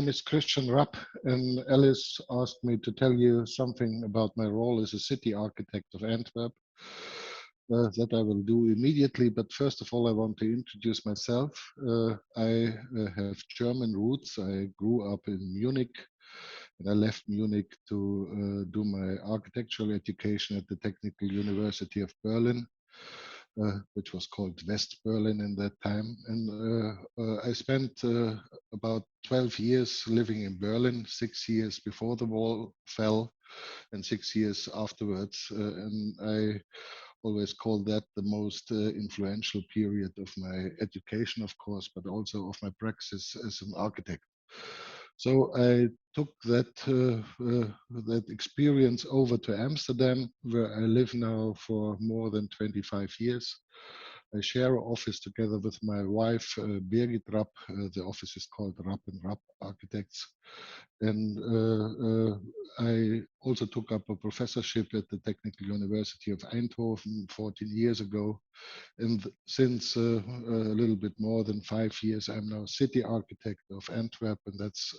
name is Christian Rapp, and Alice asked me to tell you something about my role as a city architect of Antwerp. That I will do immediately, but first of all, I want to introduce myself. I have German roots. I grew up in Munich, and I left Munich to do my architectural education at the Technical University of Berlin. Which was called West Berlin in that time. And I spent about 12 years living in Berlin, 6 years before the wall fell and 6 years afterwards. And I always call that the most influential period of my education, of course, but also of my practice as an architect. So I took that experience over to Amsterdam, where I live now for more than 25 years. I share an office together with my wife, Birgit Rapp. The office is called Rapp+Rapp Architects. And I also took up a professorship at the Technical University of Eindhoven 14 years ago. And since a little bit more than 5 years, I'm now City Architect of Antwerp, and that's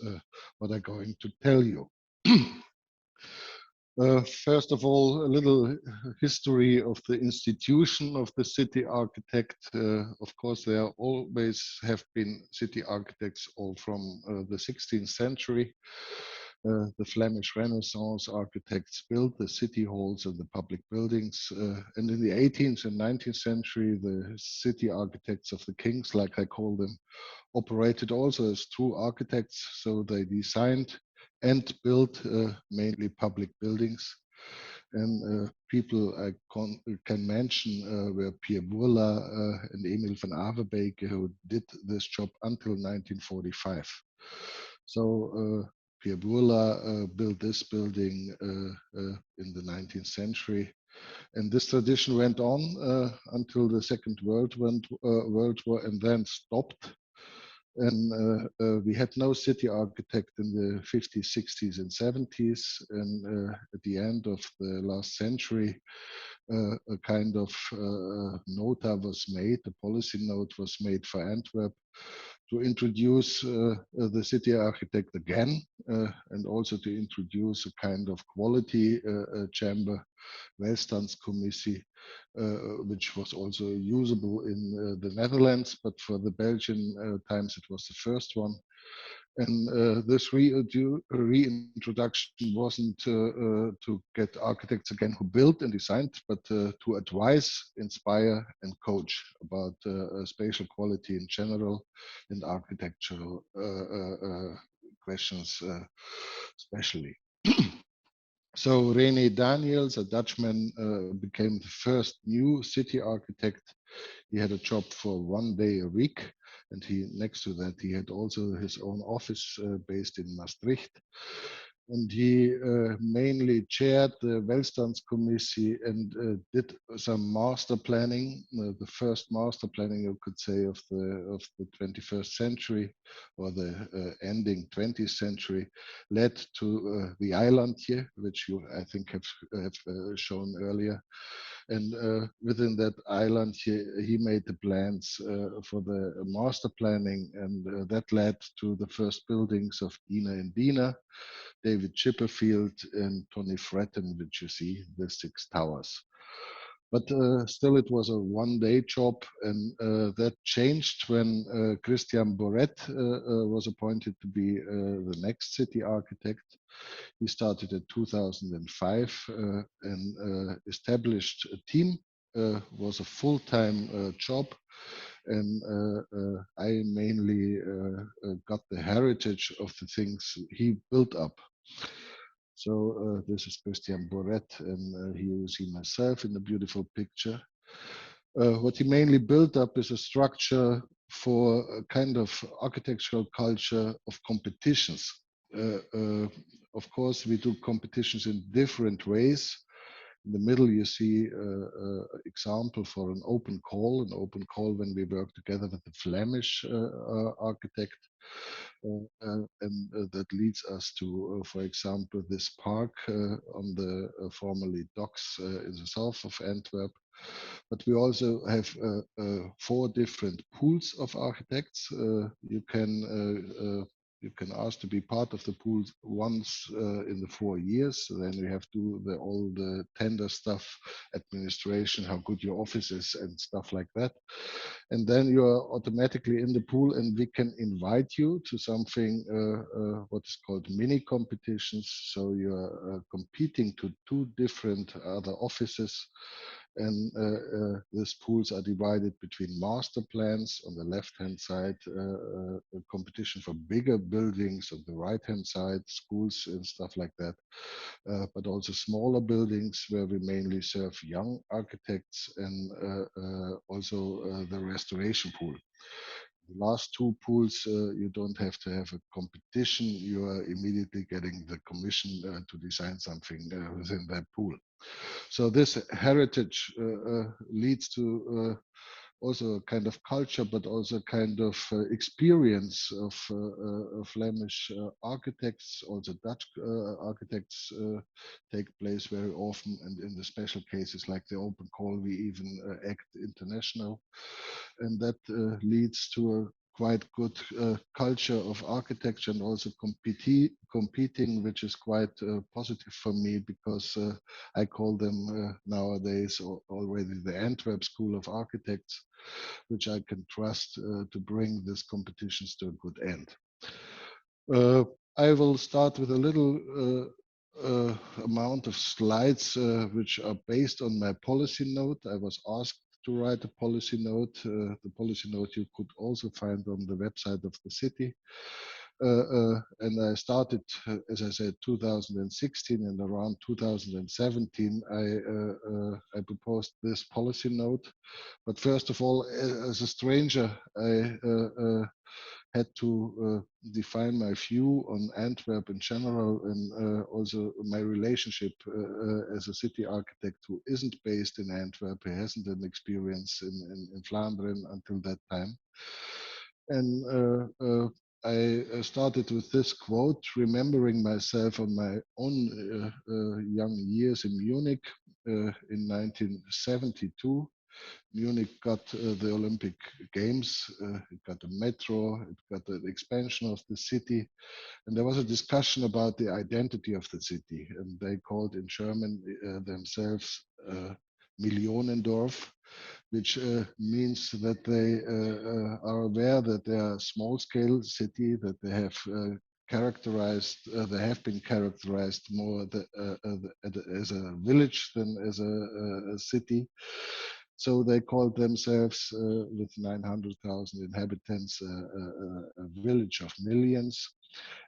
what I'm going to tell you. First of all, a little history of the institution of the city architect. Of course, there always have been city architects all from the 16th century. The Flemish Renaissance architects built the city halls and the public buildings. And in the 18th and 19th century, the city architects of the kings, like I call them, operated also as true architects. So they designed and built mainly public buildings. And people I can mention were Pierre Bourla and Emil van Averbeek, who did this job until 1945. So Pierre Bourla built this building in the 19th century. And this tradition went on until the Second World War and then stopped. And we had no city architect in the 50s, 60s, and 70s. And at the end of the last century, a kind of nota was made, a policy note was made for Antwerp to introduce the city architect again, and also to introduce a kind of quality chamber, welstandscommissie, which was also usable in the Netherlands, but for the Belgian times it was the first one. And this reintroduction wasn't to get architects again who built and designed, but to advise, inspire, and coach about spatial quality in general and architectural questions especially. So René Daniels, a Dutchman, became the first new city architect. He had a job for 1 day a week. And next to that, he had also his own office based in Maastricht. And he mainly chaired the welstandscommissie and did some master planning, the first master planning, you could say, of the 21st century or the ending 20th century, led to the Eilandje, which you, I think, have shown earlier. And within that island, he made the plans for the master planning, and that led to the first buildings of Dina and Dina, David Chipperfield, and Tony Fretton, which you see, the 6 towers. But still, it was a 1-day job, and that changed when Christian Boret was appointed to be the next city architect. He started in 2005 and established a team. Was a full-time job, and I mainly got the heritage of the things he built up. So this is Christian Boret, and here you see myself in a beautiful picture. What he mainly built up is a structure for a kind of architectural culture of competitions. Of course, we do competitions in different ways. In the middle, you see an example for an open call when we work together with the Flemish architect. And that leads us to, for example, this park on the formerly docks in the south of Antwerp. But we also have 4 different pools of architects. You can you can ask to be part of the pool once in the 4 years. So then you have to do all the tender stuff, administration, how good your office is, and stuff like that. And then you are automatically in the pool, and we can invite you to something what is called mini competitions. So you are competing to 2 different other offices, and these pools are divided between master plans on the left-hand side, a competition for bigger buildings on the right-hand side, schools and stuff like that, but also smaller buildings where we mainly serve young architects, and also the restoration pool. The last 2 pools, you don't have to have a competition. You are immediately getting the commission to design something within that pool. So this heritage leads to also a kind of culture, but also a kind of experience of Flemish architects. Also Dutch architects take place very often, and in the special cases like the open call, we even act international, and that leads to a quite good culture of architecture, and also competing, which is quite positive for me, because I call them nowadays already the Antwerp School of Architects, which I can trust to bring these competitions to a good end. I will start with a little amount of slides which are based on my policy note. I was asked to write a policy note. The policy note you could also find on the website of the city. And I started, as I said, 2016, and around 2017, I proposed this policy note. But first of all, as a stranger, I had to define my view on Antwerp in general, and also my relationship as a city architect who isn't based in Antwerp, who hasn't an experience in Flanders until that time. And I started with this quote, remembering myself on my own young years in Munich in 1972. Munich got the Olympic Games, it got a metro, it got the expansion of the city, and there was a discussion about the identity of the city, and they called in German themselves Millionendorf, which means that they are aware that they are a small-scale city, that they have they have been characterized more as a village than as a city. So they called themselves, with 900,000 inhabitants, a village of millions.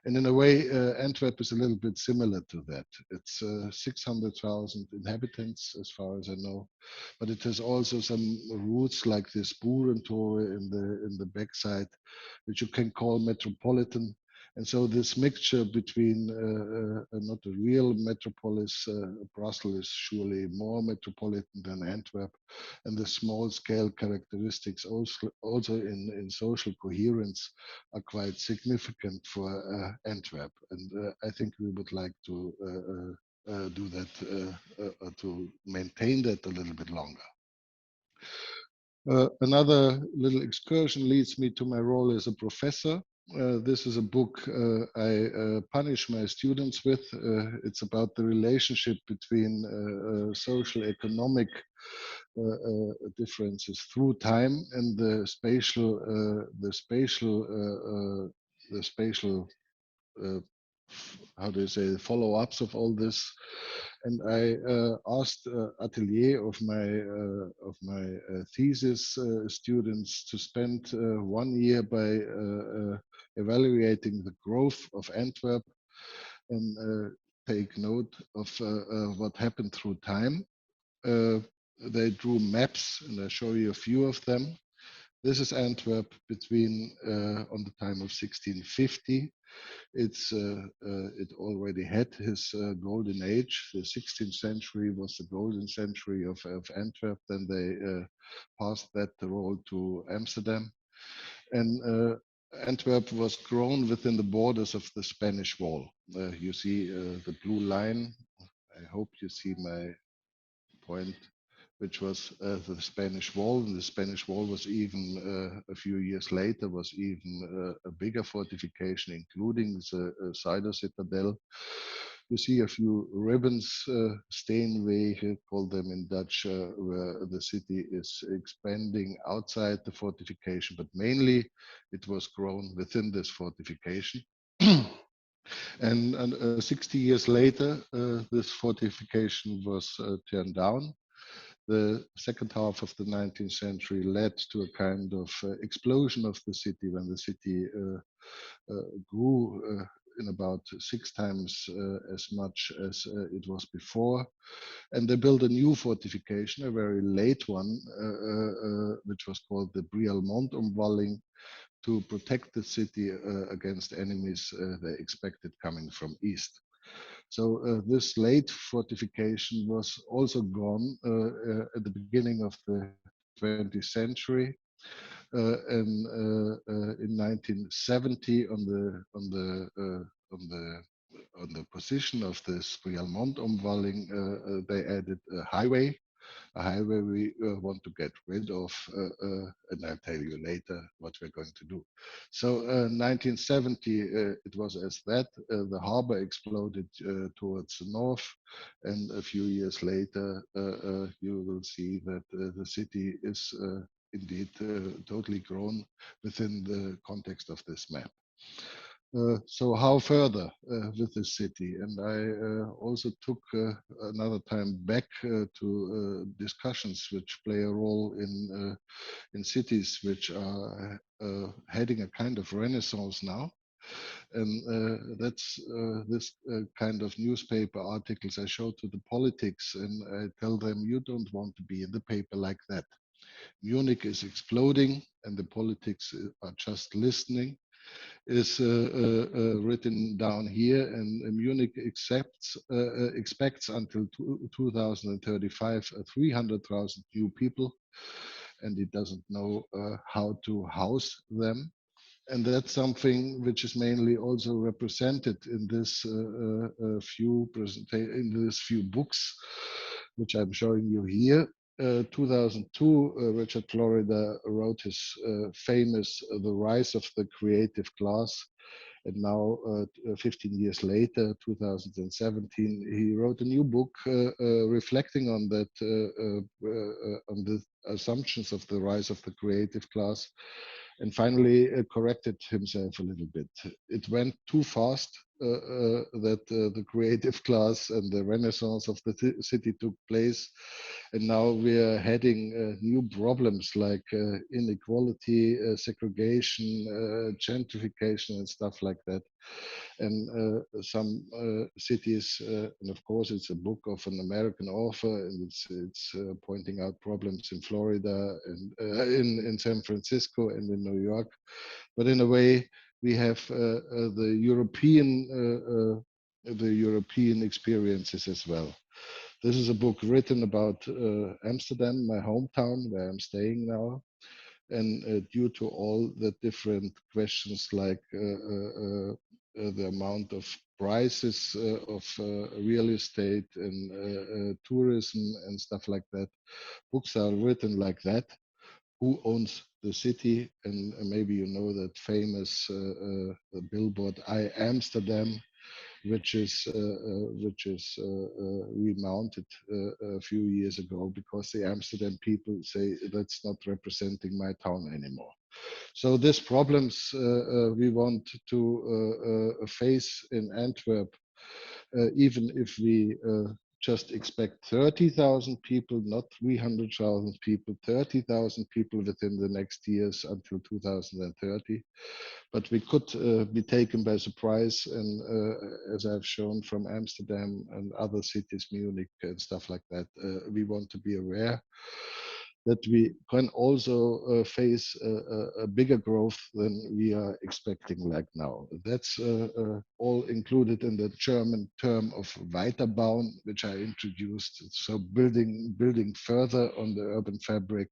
And in a way, Antwerp is a little bit similar to that. It's 600,000 inhabitants, as far as I know, but it has also some roots like this Burentore in the backside, which you can call metropolitan. And so this mixture between not a real metropolis, Brussels is surely more metropolitan than Antwerp, and the small scale characteristics also in social coherence are quite significant for Antwerp. And I think we would like to do that, to maintain that a little bit longer. Another little excursion leads me to my role as a professor. This is a book I punish my students with. It's about the relationship between social economic differences through time and the spatial how do you say, follow-ups of all this. And I asked Atelier of my thesis students to spend 1 year by evaluating the growth of Antwerp, and take note of what happened through time. They drew maps, and I show you a few of them. This is Antwerp between on the time of 1650. It already had his golden age. The 16th century was the golden century of Antwerp. Then they passed that role to Amsterdam, and Antwerp was grown within the borders of the Spanish Wall. You see the blue line. I hope you see my point which was the Spanish Wall. And the Spanish Wall was even a few years later was even a bigger fortification, including the Cider Citadel. You see a few ribbons, Steenwegen, call them in Dutch, where the city is expanding outside the fortification, but mainly it was grown within this fortification. And 60 years later, this fortification was turned down. The second half of the 19th century led to a kind of explosion of the city when the city grew in about 6 times as much as it was before. And they built a new fortification, a very late one, which was called the Brialmont-Umwalling, to protect the city against enemies they expected coming from east. So this late fortification was also gone at the beginning of the 20th century. In 1970, on the position of this Brialmont-Umwalling, they added a highway we want to get rid of, and I'll tell you later what we're going to do. So 1970, it was as that. The harbor exploded towards the north, and a few years later, you will see that the city is indeed totally grown within the context of this map. So how further with this city? And I also took another time back to discussions which play a role in cities which are heading a kind of renaissance now. And that's this kind of newspaper articles I show to the politics, and I tell them, you don't want to be in the paper like that. Munich is exploding and the politics are just listening, is written down here, and Munich expects until 2035 300,000 new people, and it doesn't know how to house them. And that's something which is mainly also represented in this in this few books, which I'm showing you here. 2002, Richard Florida wrote his famous The Rise of the Creative Class. And now, 15 years later, 2017, he wrote a new book reflecting on that, on the assumptions of the rise of the creative class, and finally corrected himself a little bit. It went too fast that the creative class and the renaissance of the city took place. And now we are heading new problems like inequality, segregation, gentrification, and stuff like that. And some cities, and of course, it's a book of an American author, and it's pointing out problems in Florida and in San Francisco and in New York. But in a way, we have the European experiences as well. This is a book written about Amsterdam, my hometown, where I'm staying now. And due to all the different questions like the amount of prices of real estate and tourism and stuff like that, books are written like that. Who owns the city? And maybe you know that famous billboard, I Amsterdam, which is remounted a few years ago because the Amsterdam people say that's not representing my town anymore. So these problems we want to face in Antwerp, even if we just expect 30,000 people, not 300,000 people, 30,000 people within the next years until 2030. But we could be taken by surprise. And as I've shown from Amsterdam and other cities, Munich and stuff like that, we want to be aware that we can also face a bigger growth than we are expecting like now. That's all included in the German term of Weiterbauen, which I introduced. So building further on the urban fabric,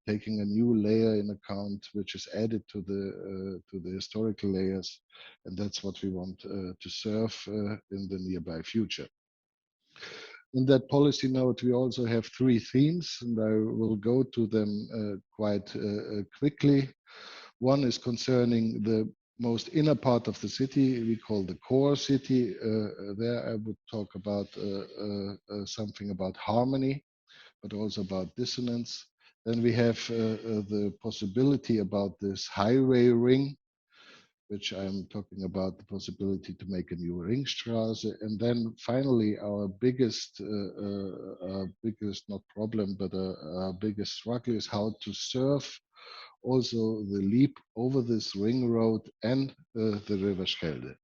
taking a new layer in account, which is added to the historical layers, and that's what we want to serve in the nearby future. In that policy note, we also have 3 themes, and I will go to them quite quickly. One is concerning the most inner part of the city, we call the core city. There I would talk about something about harmony, but also about dissonance. Then we have the possibility about this highway ring, which I'm talking about the possibility to make a new Ringstraße. And then finally, our biggest not problem, but our biggest struggle is how to serve also the leap over this ring road and the River Schelde.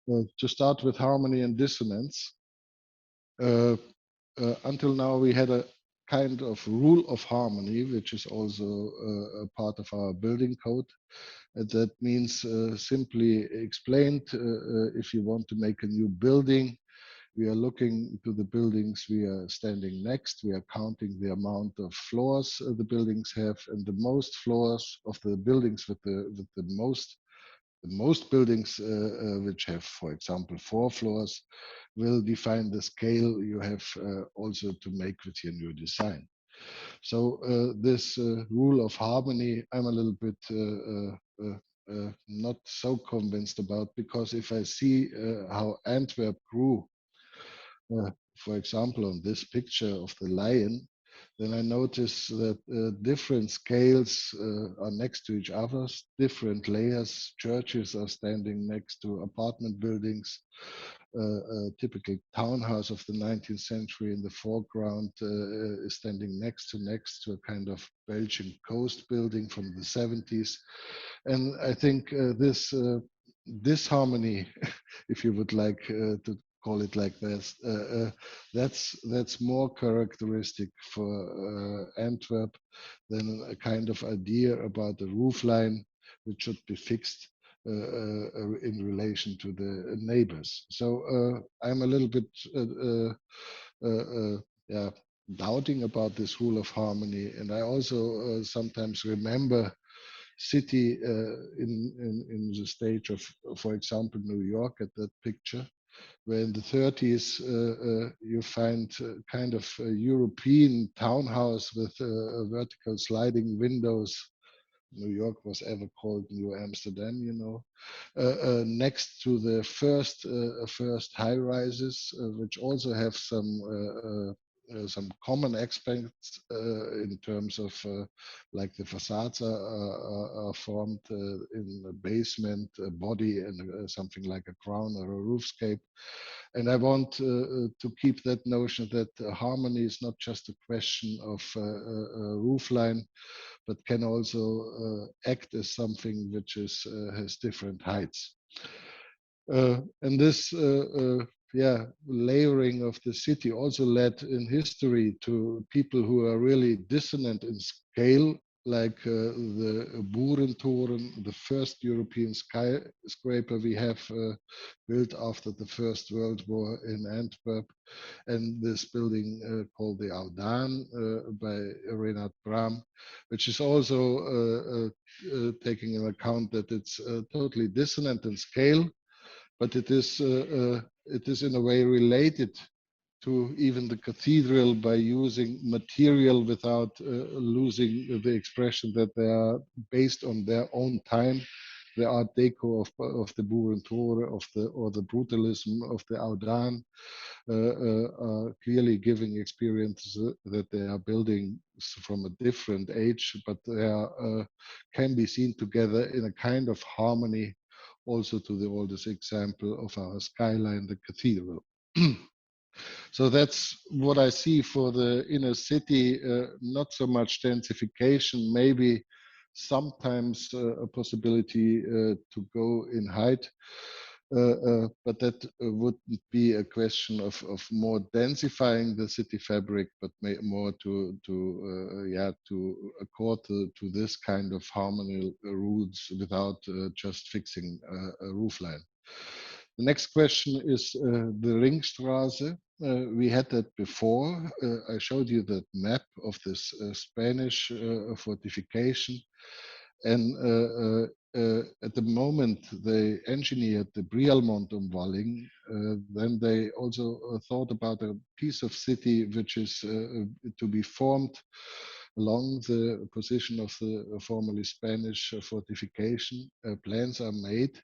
To start with harmony and dissonance, until now we had a kind of rule of harmony, which is also a part of our building code. And that means simply explained, if you want to make a new building, we are looking to the buildings we are standing next. We are counting the amount of floors the buildings have, and the most floors of the buildings with the most buildings which have, for example, 4 floors, will define the scale you have also to make with your new design. So this rule of harmony, I'm a little bit not so convinced about, because if I see how Antwerp grew, for example, on this picture of the lion, then I notice that different scales are next to each other, different layers. Churches are standing next to apartment buildings. A typical townhouse of the 19th century in the foreground is standing next to a kind of Belgian coast building from the 70s. And I think this disharmony, if you would like to call it like this, that's more characteristic for Antwerp than a kind of idea about the roof line which should be fixed in relation to the neighbors. So I'm a little bit yeah, doubting about this rule of harmony, and I also sometimes remember city in the stage of, for example, New York at that picture, where in the 30s you find kind of a European townhouse with vertical sliding windows. New York was ever called New Amsterdam, you know, next to the first high rises, which also have some common aspects in terms of like the facades are formed in the basement, a body, and something like a crown or a roofscape. And I want to keep that notion that harmony is not just a question of roofline, but can also act as something which has different heights. And this layering of the city also led in history to people who are really dissonant in scale, like the Boerentoren, the first European skyscraper we have built after the First World War in Antwerp, and this building called the Audaan by Rapp+Rapp, which is also taking into account that it's totally dissonant in scale, but it is in a way related to even the cathedral by using material without losing the expression that they are based on their own time. The Art Deco of the Boerentoren or the brutalism of the Audaan are clearly giving experiences that they are building from a different age, but they are, can be seen together in a kind of harmony, also to the oldest example of our skyline, the cathedral. So that's what I see for the inner city, not so much densification, maybe sometimes a possibility to go in height, but that wouldn't be a question of more densifying the city fabric, but more to accord to this kind of harmony rules without just fixing a roofline. The next question is the Ringstraße. We had that before. I showed you that map of this Spanish fortification. And at the moment they engineered the Brialmont-Umwalling, then they also thought about a piece of city which is to be formed along the position of the formerly Spanish fortification. Plans are made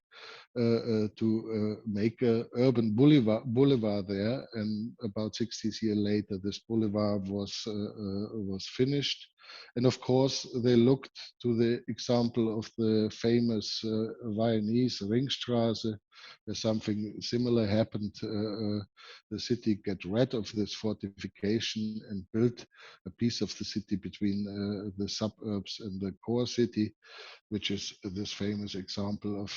to make a urban boulevard there, and about 60 years later, this boulevard was finished. And of course, they looked to the example of the famous Viennese Ringstraße, where something similar happened. The city get rid of this fortification and built a piece of the city between the suburbs and the core city, which is this famous example of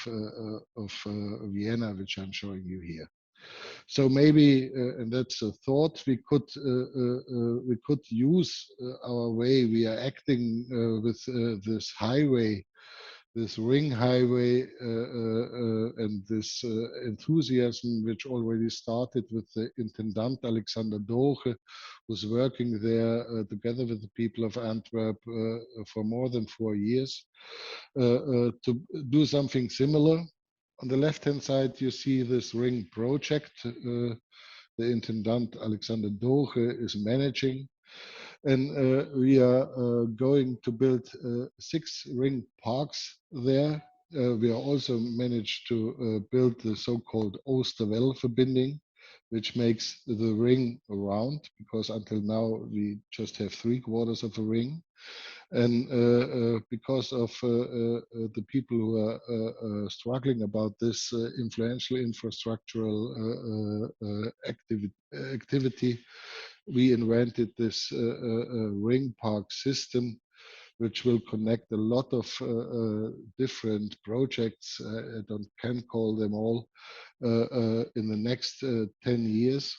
Vienna, which I'm showing you here. So maybe, and that's a thought, we could use our way we are acting with this highway, this ring highway, and this enthusiasm, which already started with the intendant Alexander Doge, who's working there together with the people of Antwerp for more than 4 years, to do something similar. On the left-hand side, you see this ring project. The intendant Alexander Doge is managing, and we are going to build 6 ring parks there. We are also managed to build the so-called Oosterwelle-verbinding, which makes the ring round, because until now we just have 3/4 of a ring. And because of the people who are struggling about this influential infrastructural activity, we invented this ring park system, which will connect a lot of different projects. Can't call them all in the next 10 years.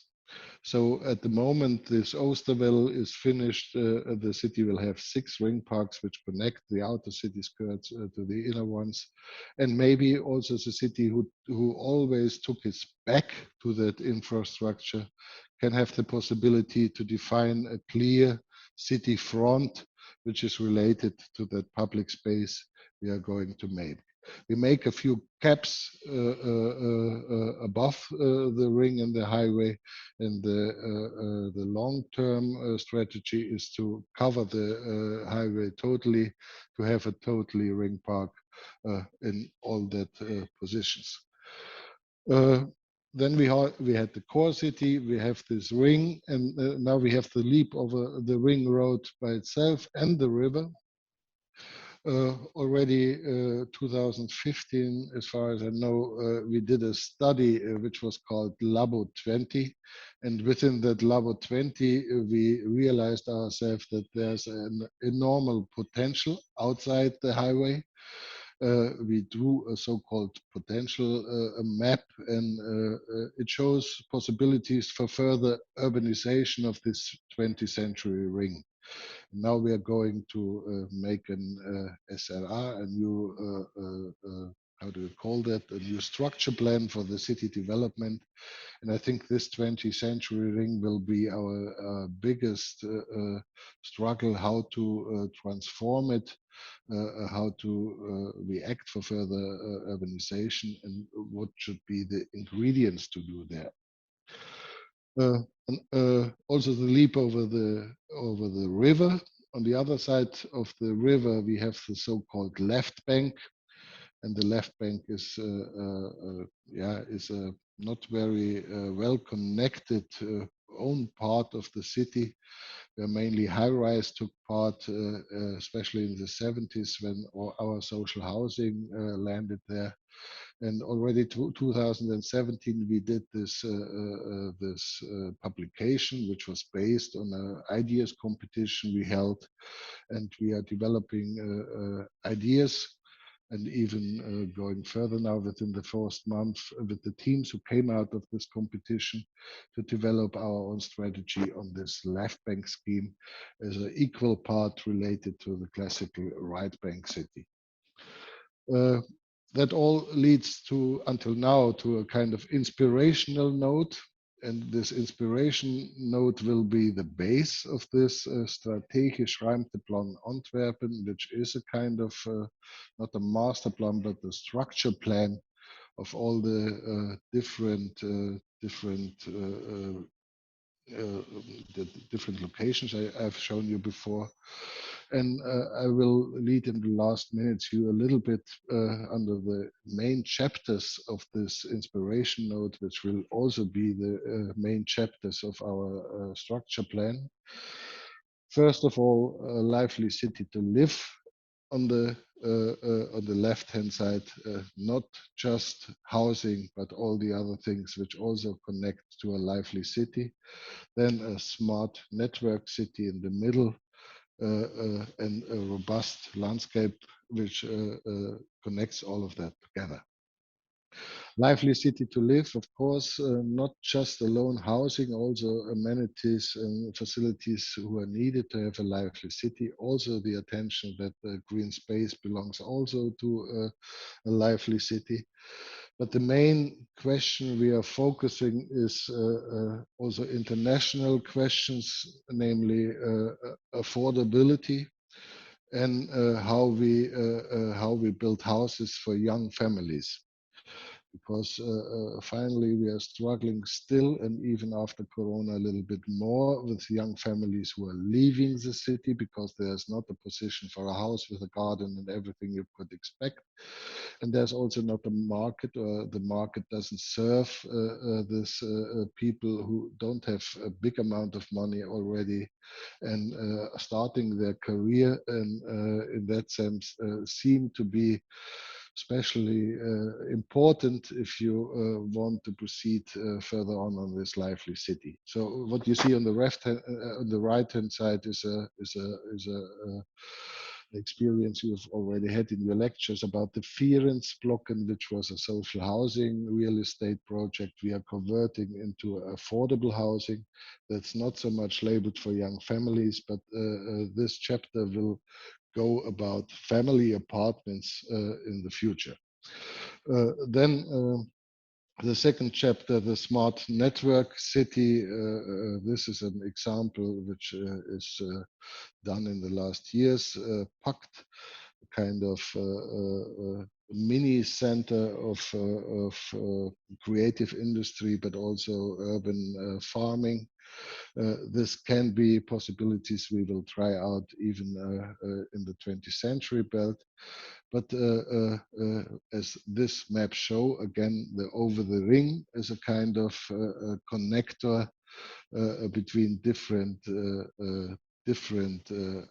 So at the moment, this Oosterwelle is finished. The city will have 6 ring parks which connect the outer city skirts to the inner ones. And maybe also the city who always took its back to that infrastructure can have the possibility to define a clear city front, which is related to that public space we are going to make. We make a few caps above the ring and the highway, and the long-term strategy is to cover the highway totally, to have a totally ring park in all that positions. Then we had the core city, we have this ring, and now we have the leap over the ring road by itself and the river. Already 2015, as far as I know, we did a study which was called Labo 20. And within that Labo 20, we realized ourselves that there's an enormous potential outside the highway. We drew a so-called potential map, and it shows possibilities for further urbanization of this 20th century ring. Now we are going to make an SRA, a new, how do you call that, a new structure plan for the city development. And I think this 20th century ring will be our biggest struggle, how to transform it, how to react for further urbanization, and what should be the ingredients to do there. Also the leap over the river. On the other side of the river, we have the so-called left bank, and the left bank is a not very well connected own part of the city, where mainly high-rise took part, especially in the 70s when our social housing landed there. And already 2017, we did this publication, which was based on an ideas competition we held, and we are developing ideas, and even going further now within the first month with the teams who came out of this competition to develop our own strategy on this left bank scheme as an equal part related to the classical right bank city. That all leads to, until now, to a kind of inspirational note. And this inspiration node will be the base of this strategisch ruimteplan Antwerpen, which is a kind of not a master plan, but a structure plan of all the the different locations I've shown you before. And I will lead in the last minutes you a little bit under the main chapters of this inspiration node, which will also be the main chapters of our structure plan. First of all, a lively city to live on the left-hand side, not just housing, but all the other things which also connect to a lively city. Then a smart network city in the middle, and a robust landscape which connects all of that together. Lively city to live, of course, not just alone housing, also amenities and facilities who are needed to have a lively city. Also the attention that the green space belongs also to a lively city. But the main question we are focusing is also international questions, namely affordability and how we build houses for young families. Because finally we are struggling still, and even after Corona, a little bit more with young families who are leaving the city because there's not a position for a house with a garden and everything you could expect. And there's also not a market, or the market doesn't serve this people who don't have a big amount of money already and starting their career, and in that sense seem to be especially important if you want to proceed further on this lively city. So what you see on the on the right hand side is a experience you've already had in your lectures about the Vierensblokken, which was a social housing real estate project we are converting into affordable housing. That's not so much labeled for young families, but this chapter will go about family apartments in the future. Then the second chapter, the smart network city. This is an example which is done in the last years. Pact, kind of mini center of creative industry, but also urban farming. This can be possibilities we will try out even in the 20th century belt. But as this map show, again, the over the ring is a kind of connector between different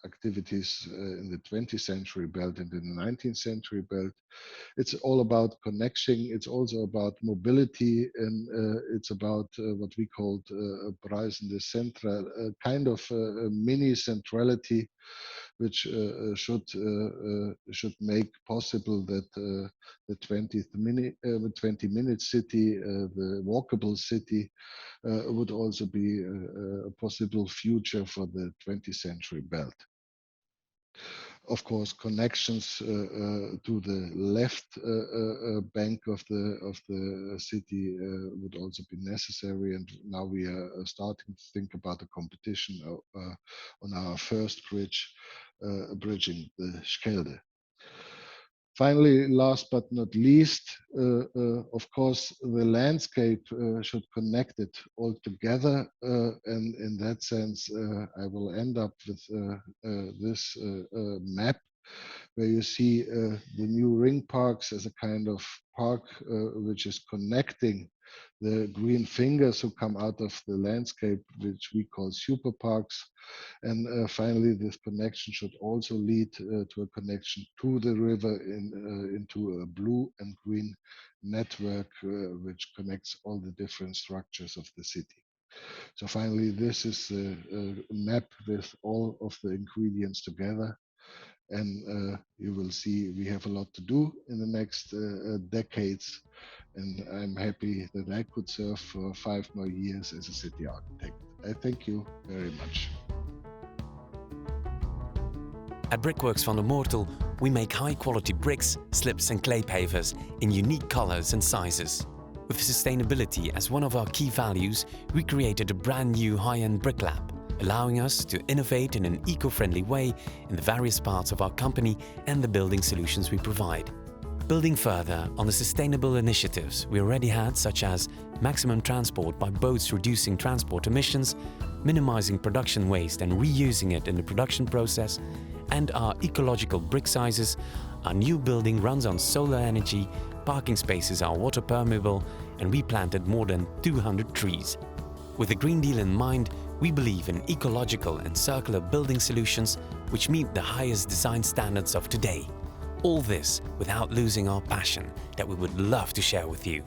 activities in the 20th century belt and in the 19th century belt. It's all about connection. It's also about mobility, and it's about what we called preisende centra, kind of mini centrality, which should make possible that the 20-minute city, the walkable city, would also be a possible future for the 20th century belt. Of course, connections to the left bank of the city would also be necessary. And now we are starting to think about a competition on our first bridge, bridging the Schelde. Finally, last but not least, of course, the landscape should connect it all together. And in that sense, I will end up with this map where you see the new ring parks as a kind of park which is connecting the green fingers who come out of the landscape, which we call super parks. And finally, this connection should also lead to a connection to the river into a blue and green network, which connects all the different structures of the city. So finally, this is a map with all of the ingredients together. And you will see we have a lot to do in the next decades. And I'm happy that I could serve for 5 more years as a city architect. I thank you very much. At Brickworks Vande Moortel, we make high-quality bricks, slips and clay pavers in unique colors and sizes. With sustainability as one of our key values, we created a brand new high-end brick lab, allowing us to innovate in an eco-friendly way in the various parts of our company and the building solutions we provide. Building further on the sustainable initiatives we already had, such as maximum transport by boats reducing transport emissions, minimizing production waste and reusing it in the production process, and our ecological brick sizes, our new building runs on solar energy, parking spaces are water permeable, and we planted more than 200 trees. With the Green Deal in mind, we believe in ecological and circular building solutions which meet the highest design standards of today. All this without losing our passion that we would love to share with you.